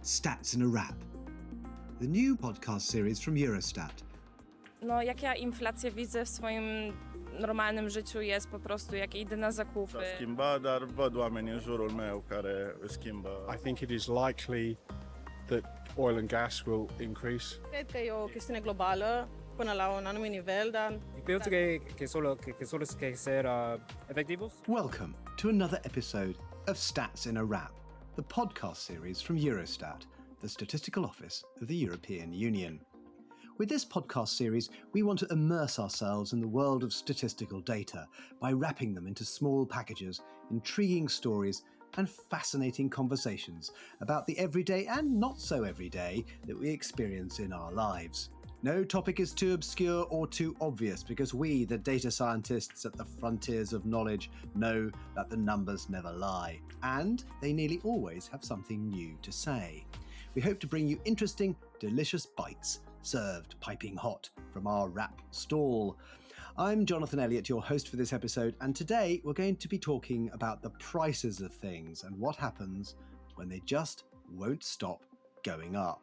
Stats in a Wrap, the new podcast series from Eurostat. No, jak ja inflację widzę w swoim normalnym życiu jest po prostu, jak idę na zakupy. Schimba, dar văd oameni în jurul meu care schimbă. I think it is likely that oil and gas will increase. Cred că e o chestiune globală până la un anumit nivel, dar Pienso que solo que ser efectivos. Welcome to another episode of Stats in a Wrap, the podcast series from Eurostat, the statistical office of the European Union. With this podcast series, we want to immerse ourselves in the world of statistical data by wrapping them into small packages, intriguing stories, and fascinating conversations about the everyday and not so everyday that we experience in our lives. No topic is too obscure or too obvious because we, the data scientists at the frontiers of knowledge, know that the numbers never lie. And they nearly always have something new to say. We hope to bring you interesting, delicious bites, served piping hot from our wrap stall. I'm Jonathan Elliott, your host for this episode, and today we're going to be talking about the prices of things and what happens when they just won't stop going up.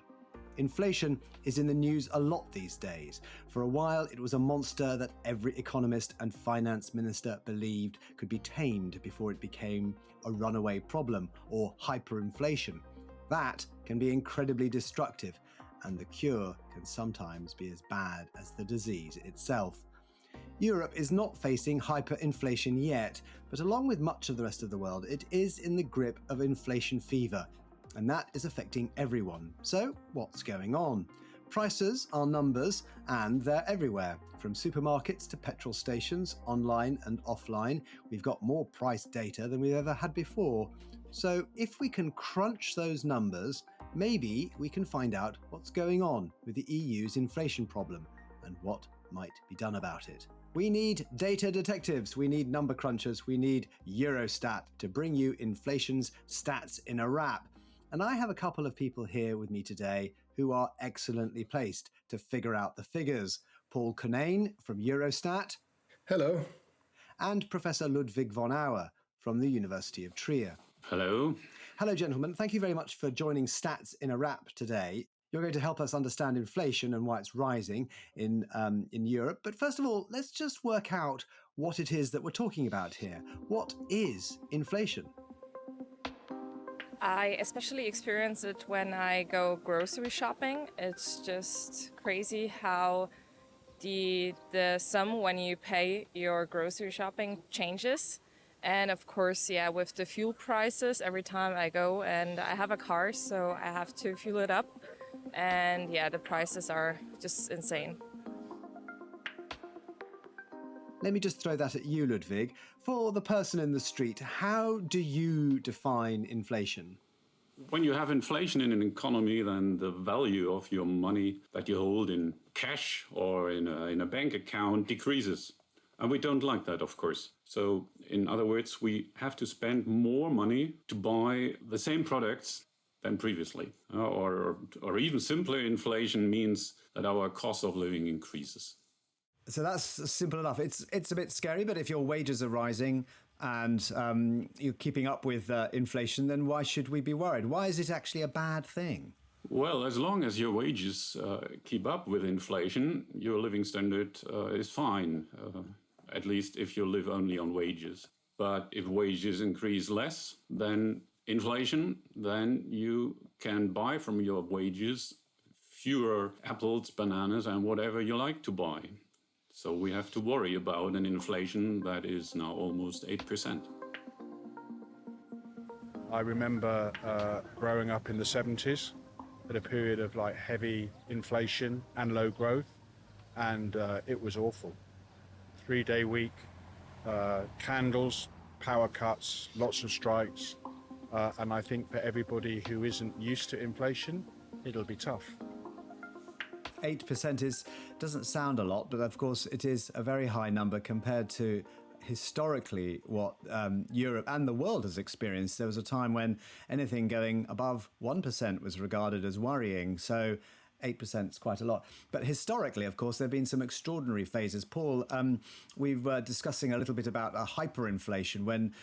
Inflation is in the news a lot these days. For a while, it was a monster that every economist and finance minister believed could be tamed before it became a runaway problem or hyperinflation. That can be incredibly destructive, and the cure can sometimes be as bad as the disease itself. Europe is not facing hyperinflation yet, but along with much of the rest of the world, it is in the grip of inflation fever, and that is affecting everyone. So, what's going on? Prices are numbers, and they're everywhere. From supermarkets to petrol stations, online and offline, we've got more price data than we've ever had before. So if we can crunch those numbers, maybe we can find out what's going on with the EU's inflation problem and what might be done about it. We need data detectives, we need number crunchers, we need Eurostat to bring you inflation's stats in a wrap. And I have a couple of people here with me today who are excellently placed to figure out the figures. Paul Cunnane from Eurostat. Hello. And Professor Ludwig von Auer from the University of Trier. Hello. Hello, gentlemen. Thank you very much for joining Stats in a Wrap today. You're going to help us understand inflation and why it's rising in Europe. But first of all, let's just work out what it is that we're talking about here. What is inflation? I especially experience it when I go grocery shopping. It's just crazy how the sum when you pay your grocery shopping changes. And of course, with the fuel prices, every time I go, and I have a car, so I have to fuel it up. And the prices are just insane. Let me just throw that at you, Ludwig. For the person in the street, how do you define inflation? When you have inflation in an economy, then the value of your money that you hold in cash or in a bank account decreases. And we don't like that, of course. So, in other words, we have to spend more money to buy the same products than previously. Or even simpler, inflation means that our cost of living increases. So that's simple enough. It's a bit scary, but if your wages are rising and you're keeping up with inflation, then why should we be worried? Why is it actually a bad thing? Well, as long as your wages keep up with inflation, your living standard is fine, at least if you live only on wages. But if wages increase less than inflation, then you can buy from your wages fewer apples, bananas, and whatever you like to buy. So we have to worry about an inflation that is now almost 8%. I remember growing up in the 70s at a period of heavy inflation and low growth, and it was awful. 3-day week, candles, power cuts, lots of strikes, and I think for everybody who isn't used to inflation, it'll be tough. 8% doesn't sound a lot, but of course it is a very high number compared to historically what Europe and the world has experienced. There was a time when anything going above 1% was regarded as worrying. So 8% is quite a lot. But historically, of course, there have been some extraordinary phases. Paul, we were discussing a little bit about hyperinflation when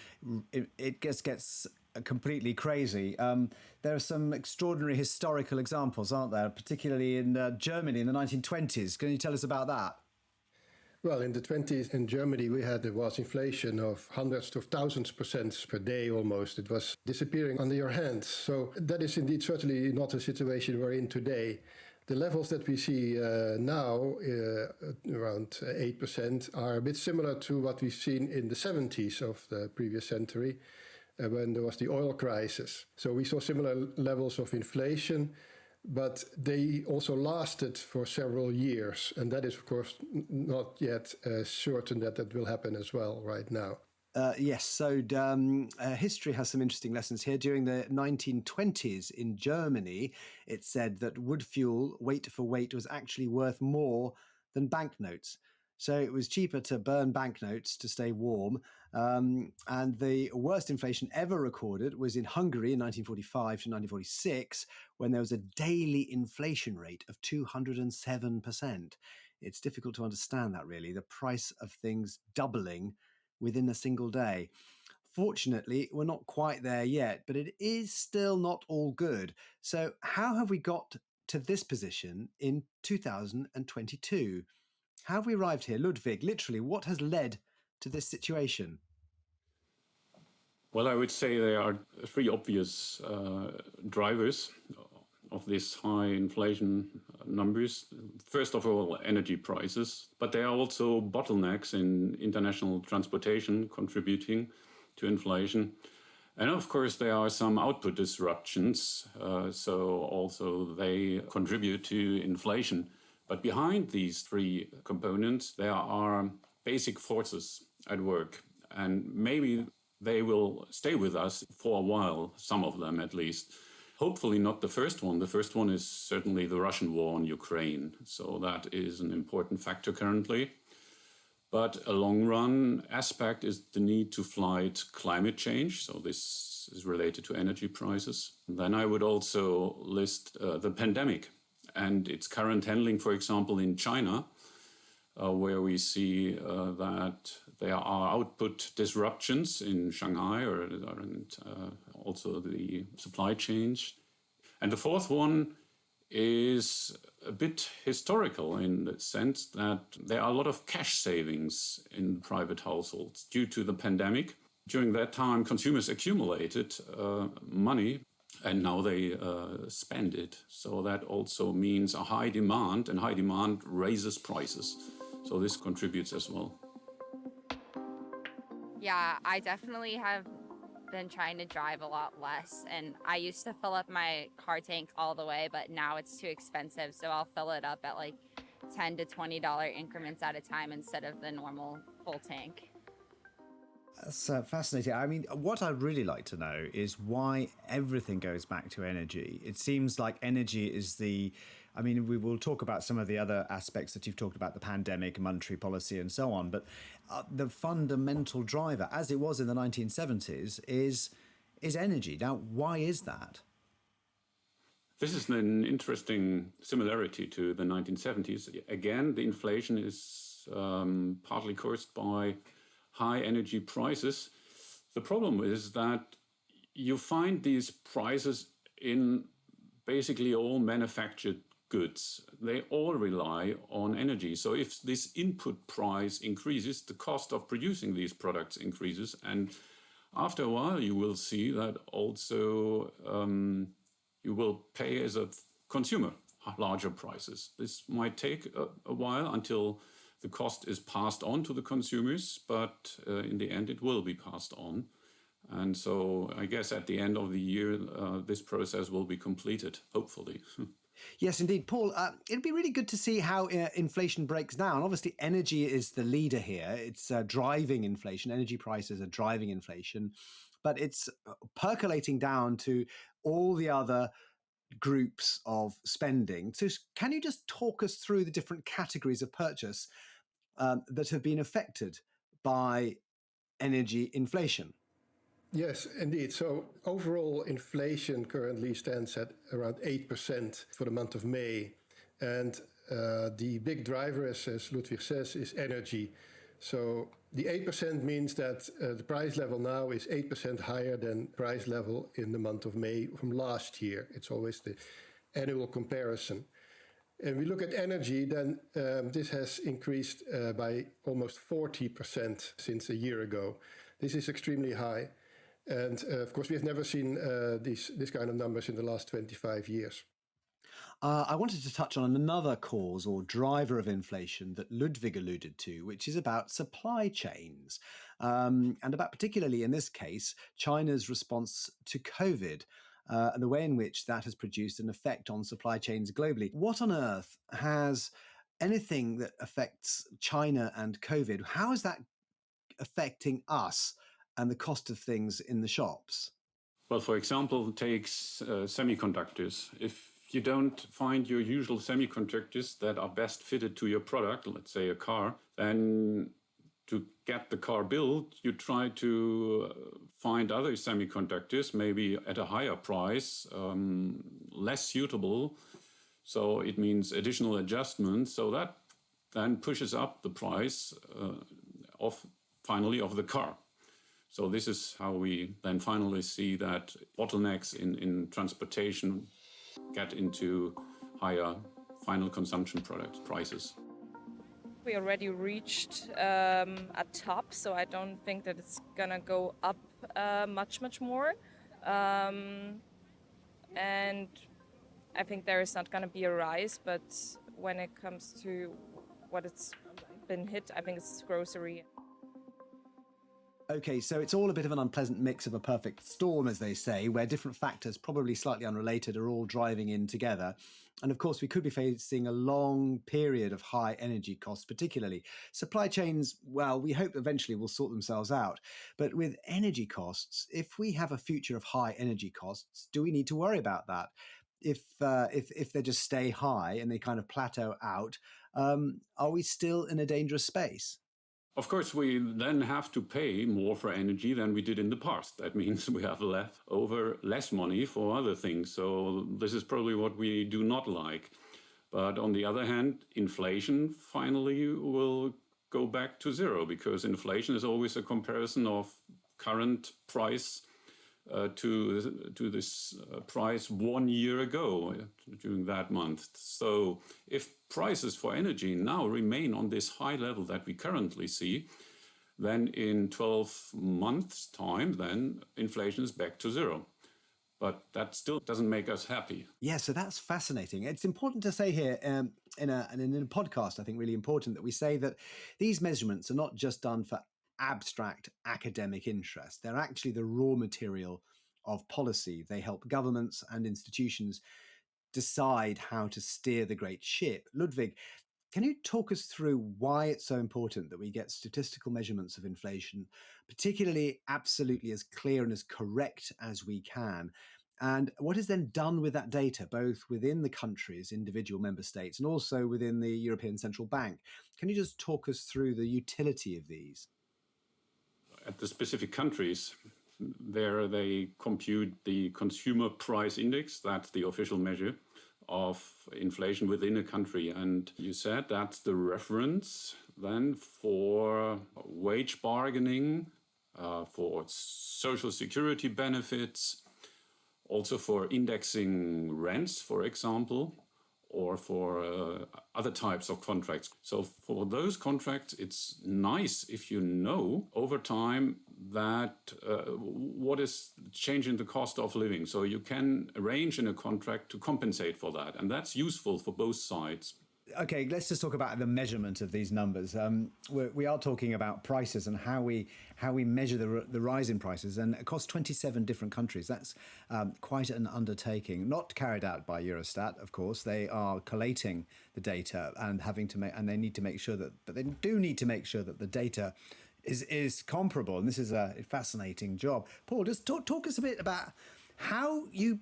it just gets completely crazy. There are some extraordinary historical examples, aren't there? Particularly in Germany in the 1920s. Can you tell us about that? Well, in the 20s in Germany, there was inflation of hundreds of thousands % per day almost. It was disappearing under your hands. So that is indeed certainly not a situation we're in today. The levels that we see now, around 8%, are a bit similar to what we've seen in the 70s of the previous century, when there was the oil crisis. So we saw similar levels of inflation, but they also lasted for several years. And that is, of course, not yet certain that that will happen as well right now. Yes, so history has some interesting lessons here. During the 1920s in Germany, it said that wood fuel, weight for weight, was actually worth more than banknotes. So it was cheaper to burn banknotes to stay warm. And the worst inflation ever recorded was in Hungary in 1945 to 1946, when there was a daily inflation rate of 207%. It's difficult to understand that, really, the price of things doubling within a single day. Fortunately, we're not quite there yet, but it is still not all good. So how have we got to this position in 2022? How have we arrived here? Ludwig, literally, what has led to this situation? Well, I would say there are three obvious drivers of this high inflation numbers. First of all, energy prices, but there are also bottlenecks in international transportation contributing to inflation. And of course, there are some output disruptions, so also they contribute to inflation. But behind these three components, there are basic forces at work, and maybe they will stay with us for a while, some of them at least. Hopefully not the first one. The first one is certainly the Russian war on Ukraine. So that is an important factor currently. But a long-run aspect is the need to fight climate change. So this is related to energy prices. Then I would also list the pandemic and its current handling, for example, in China, where we see that there are output disruptions in Shanghai and also the supply chains. And the fourth one is a bit historical in the sense that there are a lot of cash savings in private households due to the pandemic. During that time, consumers accumulated money and now they spend it. So that also means a high demand, and high demand raises prices. So this contributes as well. Yeah, I definitely have been trying to drive a lot less. And I used to fill up my car tank all the way, but now it's too expensive. So I'll fill it up at like $10 to $20 increments at a time instead of the normal full tank. That's fascinating. I mean, what I'd really like to know is why everything goes back to energy. It seems like energy is we will talk about some of the other aspects that you've talked about, the pandemic, monetary policy and so on, but the fundamental driver, as it was in the 1970s, is energy. Now, why is that? This is an interesting similarity to the 1970s. Again, the inflation is partly caused by high energy prices. The problem is that you find these prices in basically all manufactured goods. They all rely on energy. So if this input price increases, the cost of producing these products increases. And after a while, you will see that also you will pay as a consumer larger prices. This might take a while until the cost is passed on to the consumers, but in the end, it will be passed on. And so I guess at the end of the year, this process will be completed, hopefully. Yes, indeed. Paul, it'd be really good to see how inflation breaks down. Obviously, energy is the leader here. It's driving inflation. Energy prices are driving inflation, but it's percolating down to all the other groups of spending. So can you just talk us through the different categories of purchase that have been affected by energy inflation? Yes, indeed. So overall inflation currently stands at around 8% for the month of May. And the big driver, as Ludwig says, is energy. So The 8% means that the price level now is 8% higher than price level in the month of May from last year. It's always the annual comparison. And we look at energy, then this has increased by almost 40% since a year ago. This is extremely high. And of course, we have never seen this kind of numbers in the last 25 years. I wanted to touch on another cause or driver of inflation that Ludwig alluded to, which is about supply chains, and about, particularly in this case, China's response to COVID, and the way in which that has produced an effect on supply chains globally. What on earth has anything that affects China and COVID, how is that affecting us and the cost of things in the shops? Well, for example, take semiconductors. If you don't find your usual semiconductors that are best fitted to your product, let's say a car, then to get the car built, you try to find other semiconductors, maybe at a higher price, less suitable. So it means additional adjustments. So that then pushes up the price of the car. So this is how we then finally see that bottlenecks in transportation get into higher final consumption product prices. We already reached a top, so I don't think that it's gonna go up much more. And I think there is not gonna be a rise, but when it comes to what it's been hit, I think it's grocery. Okay, so it's all a bit of an unpleasant mix of a perfect storm, as they say, where different factors, probably slightly unrelated, are all driving in together. And of course, we could be facing a long period of high energy costs, particularly. Supply chains, well, we hope eventually will sort themselves out. But with energy costs, if we have a future of high energy costs, do we need to worry about that? If they just stay high and they kind of plateau out, are we still in a dangerous space? Of course, we then have to pay more for energy than we did in the past. That means we have less money for other things. So this is probably what we do not like. But on the other hand, inflation finally will go back to zero, because inflation is always a comparison of current price to this price 1 year ago during that month. So if prices for energy now remain on this high level that we currently see, then in 12 months' time, then inflation is back to zero. But that still doesn't make us happy. Yeah, so that's fascinating. It's important to say here in a podcast, I think really important that we say that these measurements are not just done for abstract academic interest. They're actually the raw material of policy. They help governments and institutions decide how to steer the great ship. Ludwig, can you talk us through why it's so important that we get statistical measurements of inflation, particularly absolutely as clear and as correct as we can? And what is then done with that data, both within the countries, individual member states, and also within the European Central Bank? Can you just talk us through the utility of these? At the specific countries, there they compute the consumer price index. That's the official measure of inflation within a country. And you said that's the reference then for wage bargaining, for social security benefits, also for indexing rents, for example, or for other types of contracts. So for those contracts, it's nice if you know over time that what is changing the cost of living. So you can arrange in a contract to compensate for that. And that's useful for both sides. Okay, let's just talk about the measurement of these numbers. We are talking about prices and how we measure the rise in prices, and across 27 different countries. That's quite an undertaking, not carried out by Eurostat, of course. They are collating the data and they need to make sure that the data is comparable. And this is a fascinating job. Paul, just talk us a bit about how you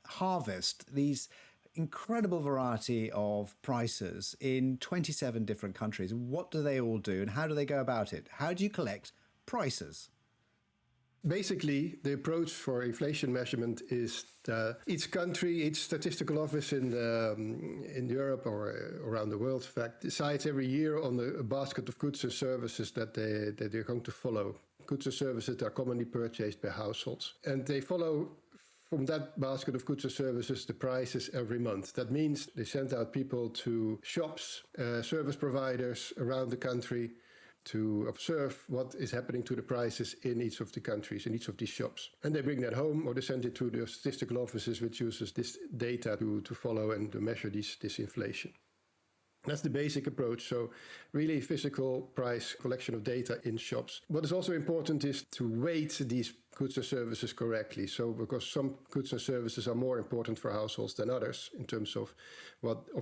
harvest these incredible variety of prices in 27 different countries. What do they all do and how do they go about it? How do you collect prices? Basically, the approach for inflation measurement is each country, each statistical office in Europe or around the world, in fact, decides every year on a basket of goods and services that they're going to follow. Goods and services that are commonly purchased by households. And they follow from that basket of goods and services the prices every month. That means they send out people to shops, service providers around the country, to observe what is happening to the prices in each of the countries, in each of these shops. And they bring that home or they send it to the statistical offices, which uses this data to follow and to measure this inflation. That's the basic approach. So really physical price collection of data in shops. What is also important is to weight these goods and services correctly. So because some goods and services are more important for households than others in terms of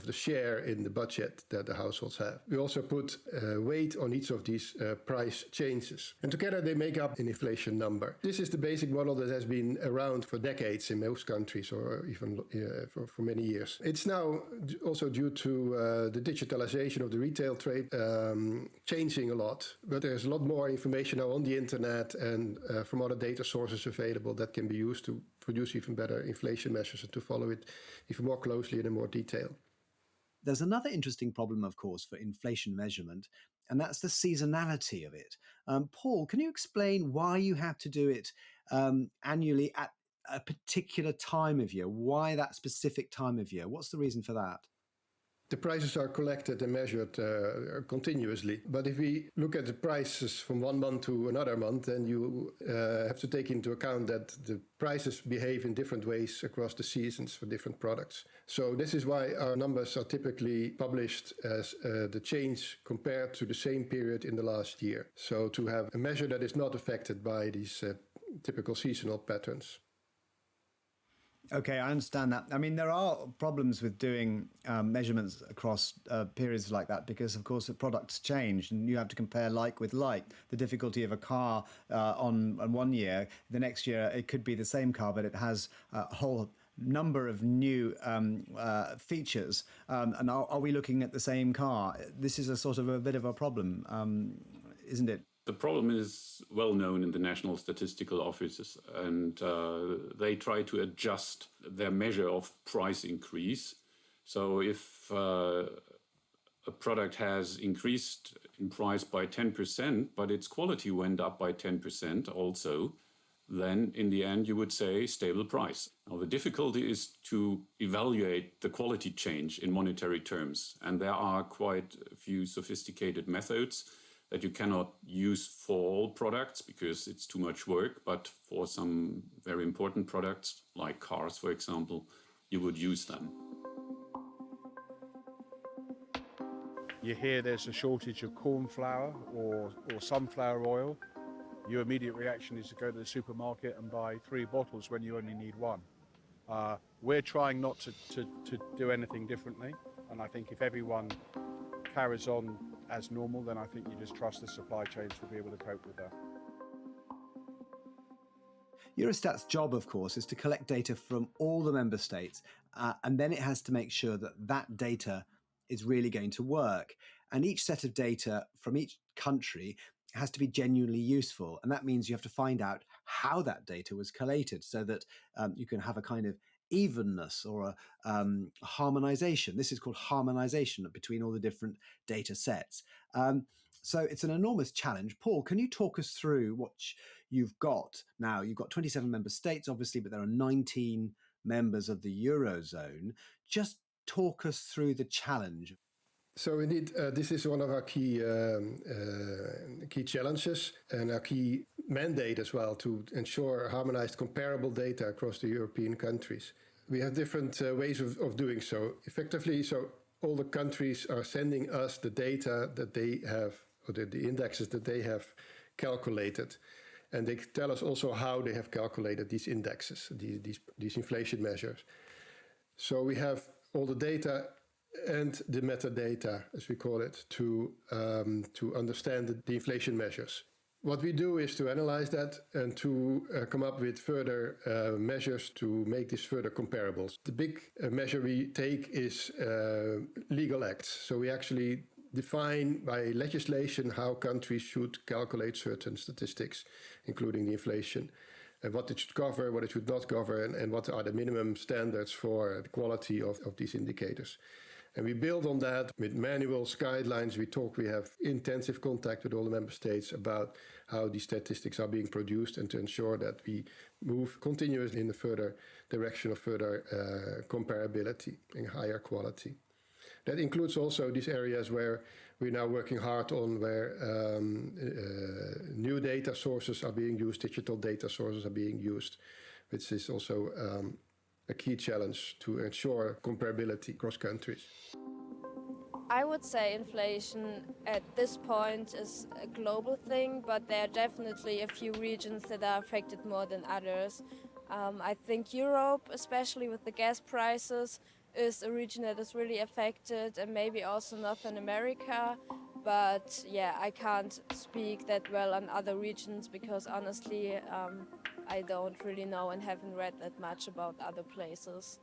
the share in the budget that the households have. We also put weight on each of these price changes. And together they make up an inflation number. This is the basic model that has been around for decades in most countries or even for many years. It's now also due to the digitalization of the retail trade changing a lot. But there's a lot more information now on the internet and from other data sources available that can be used to produce even better inflation measures and to follow it even more closely and in more detail. There's another interesting problem, of course, for inflation measurement, and that's the seasonality of it. Paul, can you explain why you have to do it annually at a particular time of year? Why that specific time of year? What's the reason for that? The prices are collected and measured continuously. But if we look at the prices from one month to another month, then you have to take into account that the prices behave in different ways across the seasons for different products. So this is why our numbers are typically published as the change compared to the same period in the last year. So to have a measure that is not affected by these typical seasonal patterns. Okay, I understand that. I mean, there are problems with doing measurements across periods like that because, of course, the products change and you have to compare like with like. The difficulty of a car on one year, the next year it could be the same car, but it has a whole number of new features. And are we looking at the same car? This is a sort of a bit of a problem, isn't it? The problem is well known in the national statistical offices, and they try to adjust their measure of price increase. So if a product has increased in price by 10%, but its quality went up by 10% also, then in the end you would say stable price. Now the difficulty is to evaluate the quality change in monetary terms, and there are quite a few sophisticated methods that you cannot use for all products because it's too much work, but for some very important products, like cars, for example, you would use them. You hear there's a shortage of corn flour or sunflower oil. Your immediate reaction is to go to the supermarket and buy 3 bottles when you only need 1. We're trying not to do anything differently, and I think if everyone carries on as normal, then I think you just trust the supply chains will be able to cope with that. Eurostat's job, of course, is to collect data from all the member states, and then it has to make sure that that data is really going to work. And each set of data from each country has to be genuinely useful. And that means you have to find out how that data was collated so that you can have a kind of evenness or a harmonization. This is called harmonization between all the different data sets. So it's an enormous challenge. Paul, can you talk us through what you've got now? You've got 27 member states, obviously, but there are 19 members of the Eurozone. Just talk us through the challenge. So indeed, this is one of our key challenges and our key mandate as well, to ensure harmonized comparable data across the European countries. We have different ways of doing so. Effectively, so all the countries are sending us the data that they have, or the indexes that they have calculated. And they tell us also how they have calculated these indexes, these inflation measures. So we have all the data and the metadata, as we call it, to understand the inflation measures. What we do is to analyze that and to come up with further measures to make this further comparables. The big measure we take is legal acts. So we actually define by legislation how countries should calculate certain statistics including the inflation, and what it should cover, what it should not cover, and what are the minimum standards for the quality of these indicators. And we build on that with manuals, guidelines. We have intensive contact with all the member states about how these statistics are being produced and to ensure that we move continuously in the further direction of further comparability and higher quality. That includes also these areas where we're now working hard on, where new data sources are being used, digital data sources are being used, which is also a key challenge to ensure comparability across countries. I would say inflation at this point is a global thing, but there are definitely a few regions that are affected more than others. I think Europe, especially with the gas prices, is a region that is really affected, and maybe also North America. But yeah, I can't speak that well on other regions because honestly, I don't really know and haven't read that much about other places.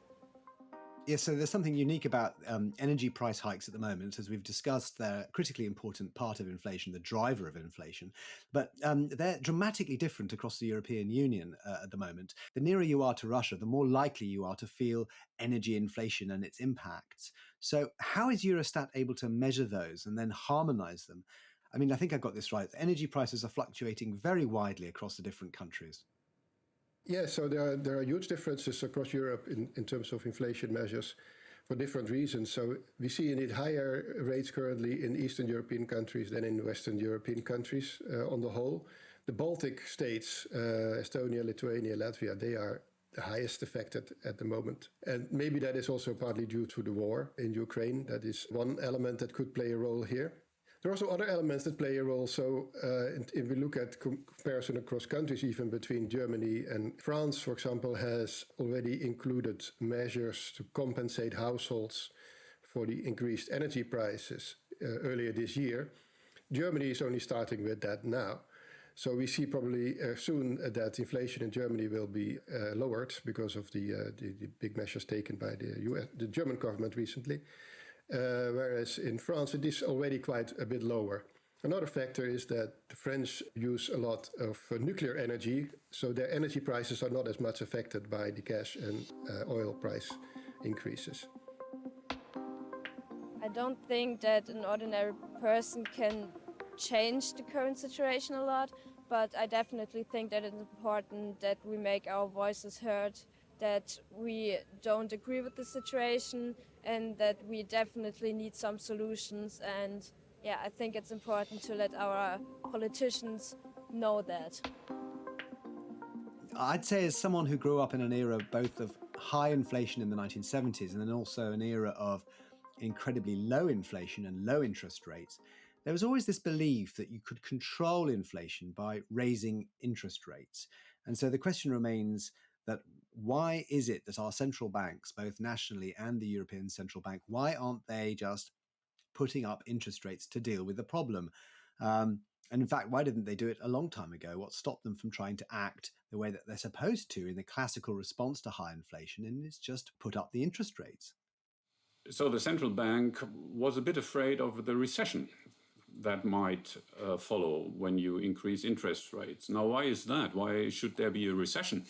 Yeah, so there's something unique about energy price hikes at the moment. As we've discussed, they're a critically important part of inflation, the driver of inflation. But they're dramatically different across the European Union at the moment. The nearer you are to Russia, the more likely you are to feel energy inflation and its impacts. So how is Eurostat able to measure those and then harmonise them? I mean, I think I got this right. Energy prices are fluctuating very widely across the different countries. Yeah, so there are huge differences across Europe in terms of inflation measures for different reasons. So we see indeed higher rates currently in Eastern European countries than in Western European countries on the whole. The Baltic states, Estonia, Lithuania, Latvia, they are the highest affected at the moment. And maybe that is also partly due to the war in Ukraine. That is one element that could play a role here. There are also other elements that play a role. So if we look at comparison across countries, even between Germany and France, for example, has already included measures to compensate households for the increased energy prices earlier this year. Germany is only starting with that now. So we see probably soon that inflation in Germany will be lowered because of the big measures taken by the German government recently. Whereas in France it is already quite a bit lower. Another factor is that the French use a lot of nuclear energy, so their energy prices are not as much affected by the gas and oil price increases. I don't think that an ordinary person can change the current situation a lot, but I definitely think that it's important that we make our voices heard, that we don't agree with the situation, and that we definitely need some solutions. And yeah, I think it's important to let our politicians know that. I'd say as someone who grew up in an era both of high inflation in the 1970s and then also an era of incredibly low inflation and low interest rates, there was always this belief that you could control inflation by raising interest rates. And so the question remains that why is it that our central banks, both nationally and the European Central Bank, why aren't they just putting up interest rates to deal with the problem? And in fact, why didn't they do it a long time ago? What stopped them from trying to act the way that they're supposed to in the classical response to high inflation? And it's just put up the interest rates. So the central bank was a bit afraid of the recession that might follow when you increase interest rates. Now, why is that? Why should there be a recession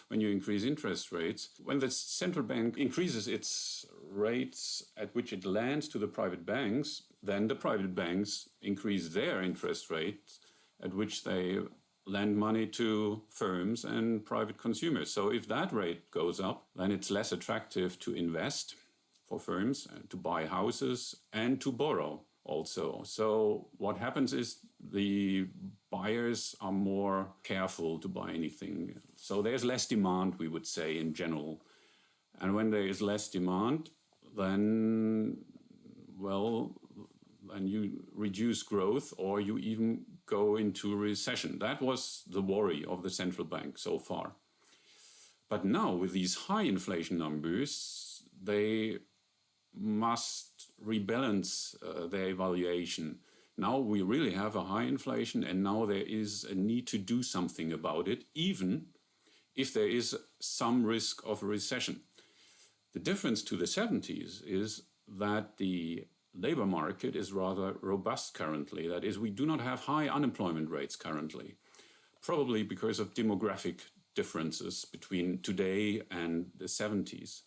when you increase interest rates? When the central bank increases its rates at which it lends to the private banks, then the private banks increase their interest rates at which they lend money to firms and private consumers. So if that rate goes up, then it's less attractive to invest for firms, to buy houses and to borrow also. So what happens is the buyers are more careful to buy anything. So there's less demand, we would say, in general. And when there is less demand, then you reduce growth or you even go into recession. That was the worry of the central bank so far. But now with these high inflation numbers, they must rebalance their evaluation. Now we really have a high inflation and now there is a need to do something about it, even if there is some risk of a recession. The difference to the 70s is that the labor market is rather robust currently. That is, we do not have high unemployment rates currently. probably because of demographic differences between today and the 70s.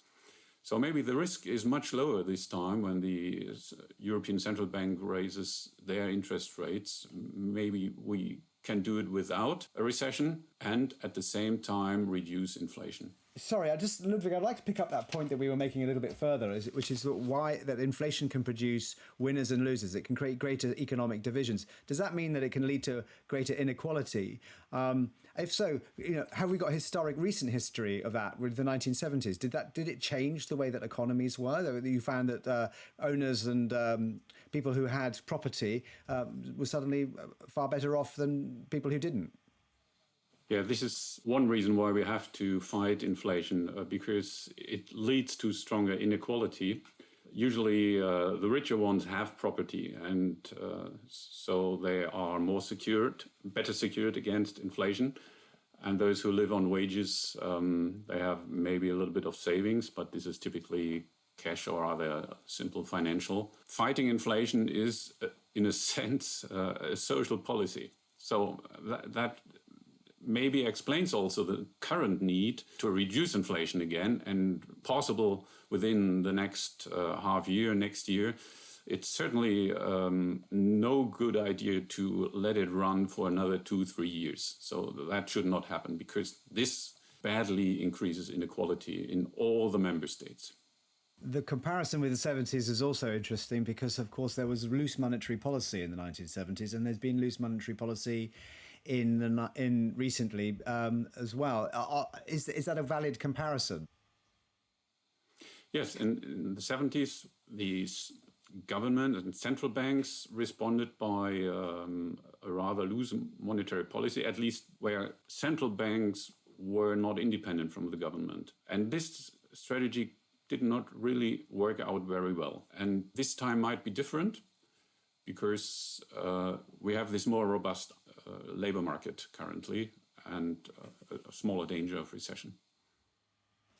So maybe the risk is much lower this time when the European Central Bank raises their interest rates. Maybe we can do it without a recession and at the same time reduce inflation. Sorry, Ludwig, I'd like to pick up that point that we were making a little bit further, which is why that inflation can produce winners and losers. It can create greater economic divisions. Does that mean that it can lead to greater inequality? If so, have we got recent history of that with the 1970s? Did it change the way that economies were? You found that owners and people who had property were suddenly far better off than people who didn't? Yeah, this is one reason why we have to fight inflation, because it leads to stronger inequality. Usually the richer ones have property, and so they are better secured against inflation. And those who live on wages, they have maybe a little bit of savings, but this is typically cash or other simple financial. Fighting inflation is, in a sense, a social policy. So that maybe explains also the current need to reduce inflation again, and possible within the next next year. It's certainly no good idea to let it run for another 2-3 years. So that should not happen, because this badly increases inequality in all the member states. The comparison with the 70s is also interesting because, of course, there was loose monetary policy in the 1970s, and there's been loose monetary policy in recently as well. Is that a valid comparison? Yes, in the 70s, the government and central banks responded by a rather loose monetary policy, at least where central banks were not independent from the government. And this strategy did not really work out very well. And this time might be different because we have this more robust labor market currently and a smaller danger of recession.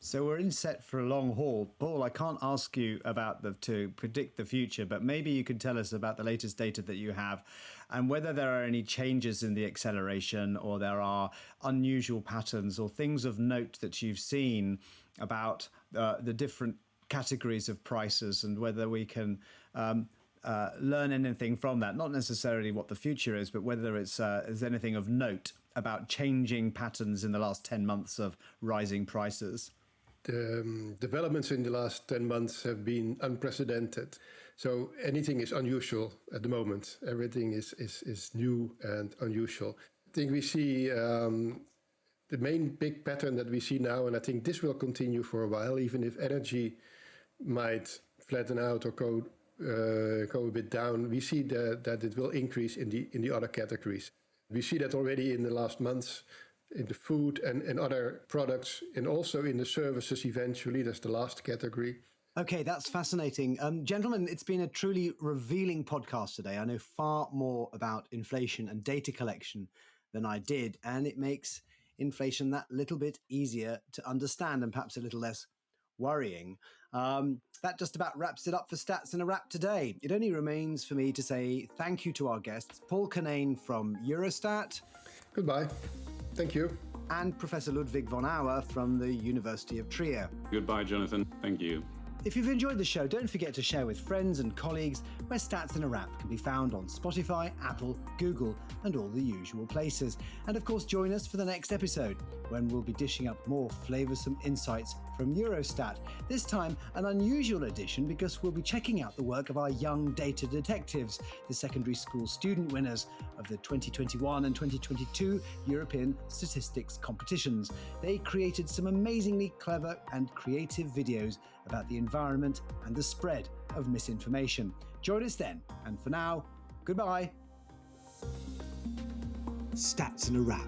So we're in set for a long haul. Paul, I can't ask you to predict the future, but maybe you could tell us about the latest data that you have and whether there are any changes in the acceleration, or there are unusual patterns or things of note that you've seen about the different categories of prices, and whether we can learn anything from that. Not necessarily what the future is, but whether is anything of note about changing patterns in the last 10 months of rising prices. The developments in the last 10 months have been unprecedented. So anything is unusual at the moment. Everything is new and unusual. I think we see the main big pattern that we see now, and I think this will continue for a while, even if energy might flatten out or go a bit down. We see that it will increase in the other categories. We see that already in the last months in the food and other products, and also in the services eventually. That's the last category. Okay, that's fascinating. Gentlemen, it's been a truly revealing podcast today. I know far more about inflation and data collection than I did, and it makes inflation that little bit easier to understand and perhaps a little less worrying. That just about wraps it up for Stats in a Wrap today. It only remains for me to say thank you to our guests, Paul Kinane from Eurostat. Goodbye. Thank you. And Professor Ludwig von Auer from the University of Trier. Goodbye, Jonathan. Thank you. If you've enjoyed the show, don't forget to share with friends and colleagues, where Stats in a Wrap can be found on Spotify, Apple, Google, and all the usual places. And of course, join us for the next episode, when we'll be dishing up more flavoursome insights from Eurostat. This time, an unusual edition, because we'll be checking out the work of our young data detectives, the secondary school student winners of the 2021 and 2022 European Statistics competitions. They created some amazingly clever and creative videos about the environment and the spread of misinformation. Join us then, and for now, goodbye. Stats in a Wrap.